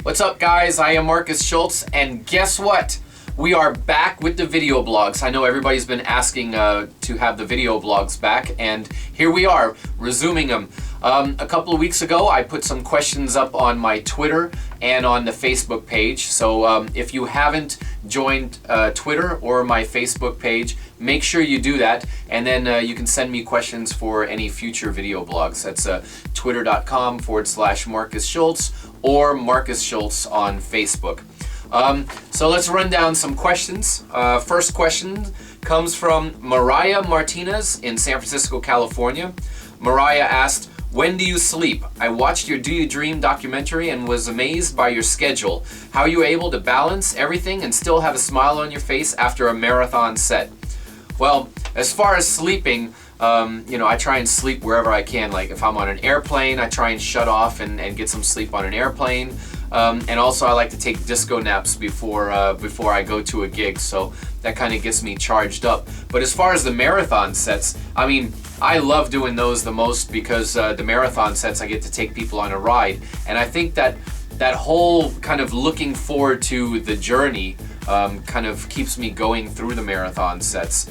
What's up, guys? I am Markus Schulz, and guess what? We are back with the video blogs. I know everybody's been asking to have the video blogs back, and here we are, resuming them. A couple of weeks ago, I put some questions up on my Twitter and on the Facebook page. So if you haven't joined Twitter or my Facebook page, make sure you do that, and then you can send me questions for any future video blogs. That's twitter.com/Markus Schulz or Markus Schulz on Facebook. So let's run down some questions. First question comes from Mariah Martinez in San Francisco, California. Mariah asked, "When do you sleep? I watched your Do You Dream documentary and was amazed by your schedule. How are you able to balance everything and still have a smile on your face after a marathon set?" Well, as far as sleeping, I try and sleep wherever I can. Like if I'm on an airplane, I try and shut off and get some sleep on an airplane. And also I like to take disco naps before I go to a gig, so that kind of gets me charged up. But as far as the marathon sets, I mean, I love doing those the most because the marathon sets, I get to take people on a ride, and I think that whole kind of looking forward to the journey kind of keeps me going through the marathon sets.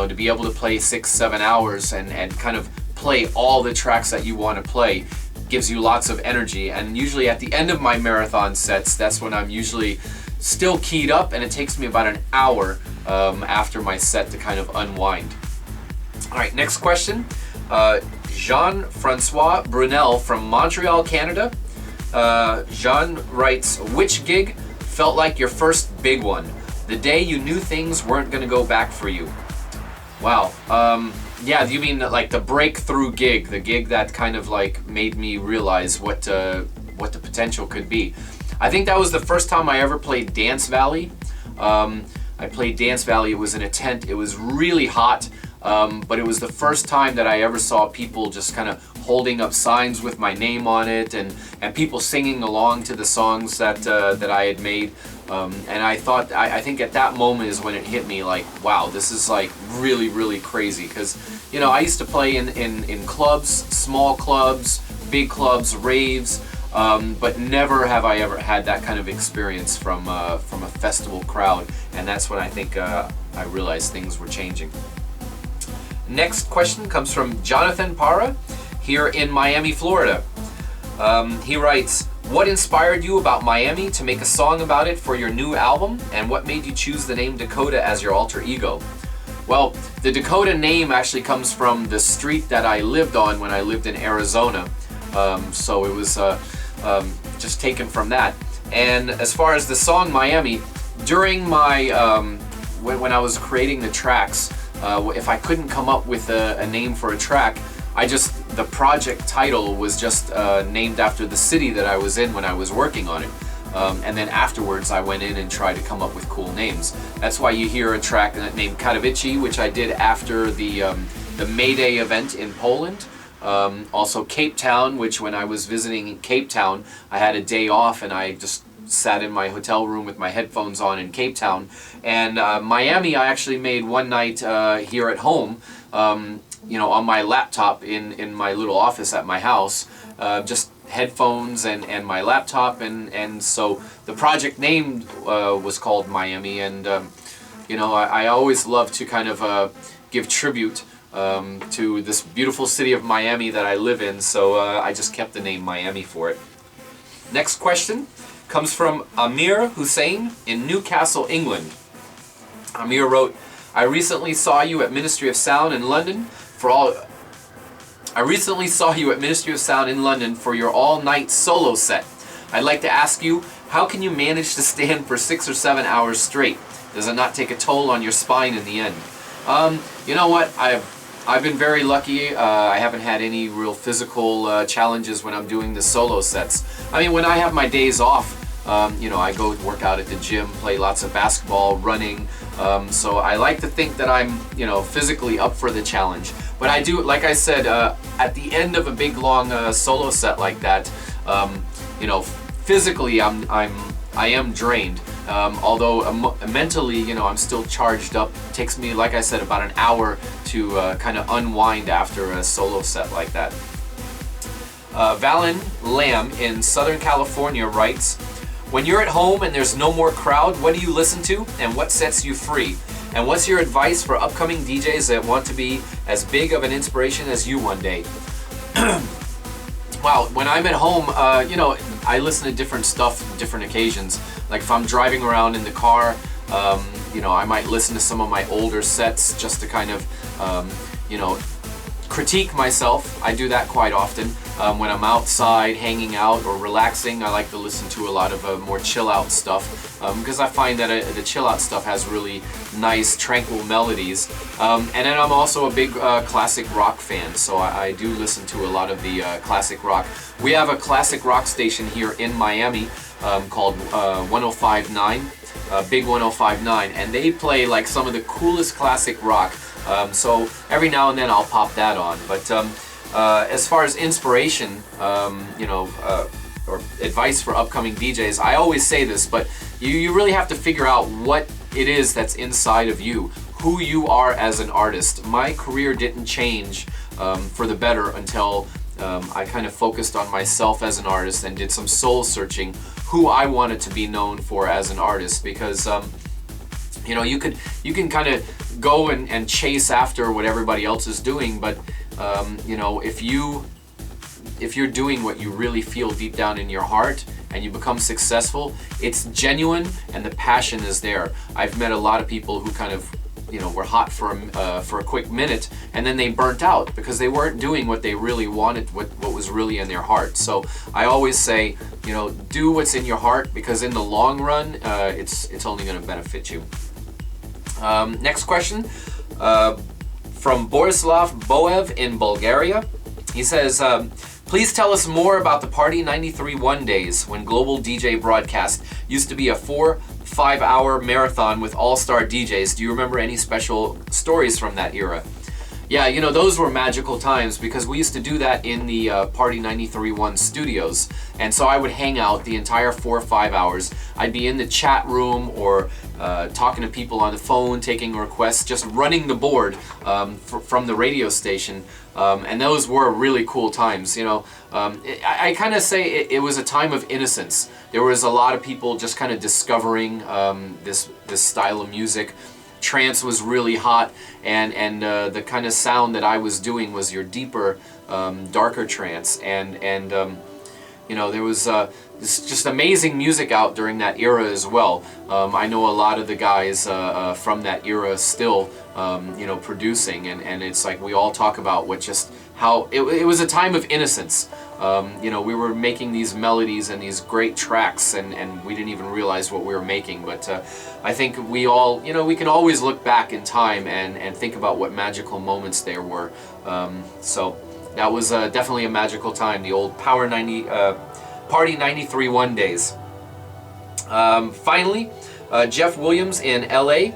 To be able to play 6-7 hours and kind of play all the tracks that you want to play gives you lots of energy. And usually at the end of my marathon sets, that's when I'm usually still keyed up, and it takes me about an hour after my set to kind of unwind. All right, next question. Jean-Francois Brunel from Montreal, Canada. Jean writes, "Which gig felt like your first big one? The day you knew things weren't going to go back for you?" Wow. Yeah, you mean like the breakthrough gig, the gig that kind of like made me realize what the potential could be. I think that was the first time I ever played Dance Valley. I played Dance Valley. It was in a tent. It was really hot, but it was the first time that I ever saw people just kind of holding up signs with my name on it, and people singing along to the songs that I had made. And I think at that moment is when it hit me, like, wow, this is like really, really crazy. Because, I used to play in clubs, small clubs, big clubs, raves, but never have I ever had that kind of experience from a festival crowd. And that's when I think I realized things were changing. Next question comes from Jonathan Parra here in Miami, Florida. He writes, "What inspired you about Miami to make a song about it for your new album, and what made you choose the name Dakota as your alter ego?" Well, the Dakota name actually comes from the street that I lived on when I lived in Arizona, so it was just taken from that. And as far as the song Miami, during my when I was creating the tracks, if I couldn't come up with a name for a track, the project title was just named after the city that I was in when I was working on it. And then afterwards I went in and tried to come up with cool names. That's why you hear a track named Katowice, which I did after the May Day event in Poland. Also Cape Town, which when I was visiting Cape Town, I had a day off and I just sat in my hotel room with my headphones on in Cape Town. And Miami I actually made one night here at home, on my laptop in my little office at my house, just headphones and my laptop, and so the project name was called Miami. And I always love to kind of give tribute to this beautiful city of Miami that I live in, so I just kept the name Miami for it. Next question comes from Amir Hussein in Newcastle, England. Amir wrote, "I recently saw you at Ministry of Sound in London for your all-night solo set. I'd like to ask you, how can you manage to stand for 6 or 7 hours straight? Does it not take a toll on your spine in the end?" You know what? I've been very lucky. I haven't had any real physical challenges when I'm doing the solo sets. I mean, when I have my days off, I go work out at the gym, play lots of basketball, running. So I like to think that I'm, physically up for the challenge. But I do, like I said, at the end of a big long solo set like that, physically I am drained. Although mentally, I'm still charged up. It takes me, like I said, about an hour to kind of unwind after a solo set like that. Valen Lamb in Southern California writes, when you're at home and there's no more crowd, what do you listen to and what sets you free? And what's your advice for upcoming DJs that want to be as big of an inspiration as you one day? Wow, when I'm at home, you know, I listen to different stuff, different occasions. Like if I'm driving around in the car, you know, I might listen to some of my older sets just to kind of, you know, critique myself. I do that quite often. When I'm outside hanging out or relaxing, I like to listen to a lot of more chill out stuff because I find that the chill out stuff has really nice tranquil melodies. And then I'm also a big classic rock fan, so I do listen to a lot of the classic rock. We have a classic rock station here in Miami called 105.9, Big 105.9, and they play like some of the coolest classic rock. So every now and then I'll pop that on. But as far as inspiration, you know, or advice for upcoming DJs, I always say this, but you really have to figure out what it is that's inside of you, who you are as an artist. My career didn't change for the better until I kind of focused on myself as an artist and did some soul searching, who I wanted to be known for as an artist, because you know, you can kind of go and chase after what everybody else is doing, but you know, if you're doing what you really feel deep down in your heart and you become successful, it's genuine and the passion is there. I've met a lot of people who kind of, you know, were hot for a quick minute and then they burnt out because they weren't doing what they really wanted, what was really in their heart. So I always say, you know, do what's in your heart, because in the long run, it's only going to benefit you. Next question from Borislav Boev in Bulgaria. He says, please tell us more about the Party 93.1 days when Global DJ Broadcast used to be a 4-5 hour marathon with all-star DJs. Do you remember any special stories from that era? Yeah, you know, those were magical times because we used to do that in the Party 93.1 studios. And so I would hang out the entire 4 or 5 hours. I'd be in the chat room or talking to people on the phone, taking requests, just running the board from the radio station. And those were really cool times, you know. I kind of say it was a time of innocence. There was a lot of people just kind of discovering this style of music. Trance was really hot, and the kind of sound that I was doing was your deeper, darker trance, and you know, there was this just amazing music out during that era as well. I know a lot of the guys from that era still, you know, producing, and it's like we all talk about what just how it was a time of innocence. You know, we were making these melodies and these great tracks, and we didn't even realize what we were making. But I think we all, you know, we can always look back in time and think about what magical moments there were. So that was definitely a magical time, the old Party 93.1 days. Finally, Jeff Williams in LA.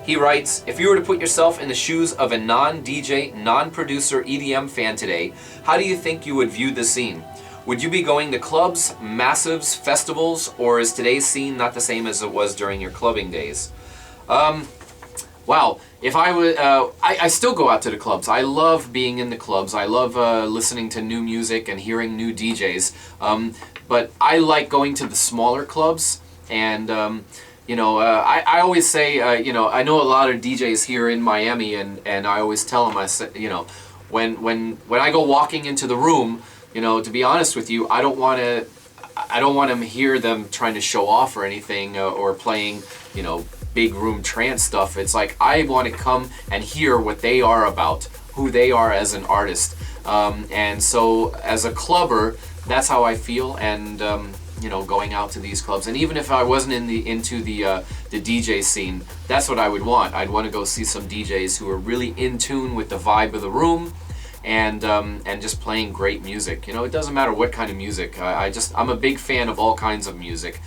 He writes, if you were to put yourself in the shoes of a non-DJ, non-producer EDM fan today, how do you think you would view the scene? Would you be going to clubs, massives, festivals, or is today's scene not the same as it was during your clubbing days? Wow, if I would, I still go out to the clubs. I love being in the clubs. I love listening to new music and hearing new DJs. But I like going to the smaller clubs, and you know, I always say, you know, I know a lot of DJs here in Miami, and I always tell them, I say, you know, when I go walking into the room, you know, to be honest with you, I don't want to hear them trying to show off or anything, or playing, you know, big room trance stuff. It's like I want to come and hear what they are about, who they are as an artist, and so as a clubber, that's how I feel, and you know, going out to these clubs. And even if I wasn't into the DJ scene, that's what I would want. I'd want to go see some DJs who are really in tune with the vibe of the room, and just playing great music. You know, it doesn't matter what kind of music. I'm a big fan of all kinds of music.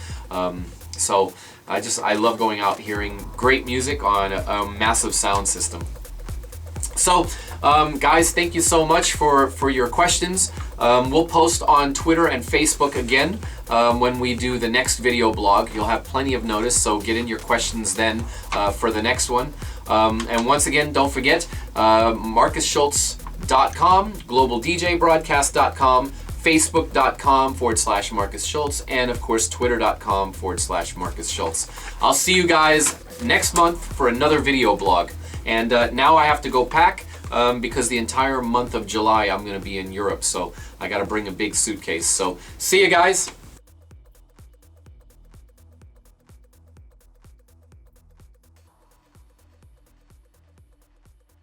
So I love going out hearing great music on a massive sound system. So, guys, thank you so much for your questions. We'll post on Twitter and Facebook again when we do the next video blog. You'll have plenty of notice, so get in your questions then for the next one. And once again, don't forget, MarkusSchulz.com, GlobalDJBroadcast.com, Facebook.com/Markus Schulz, and of course Twitter.com/Markus Schulz. I'll see you guys next month for another video blog. And now I have to go pack because the entire month of July I'm going to be in Europe, so I got to bring a big suitcase. So see you guys.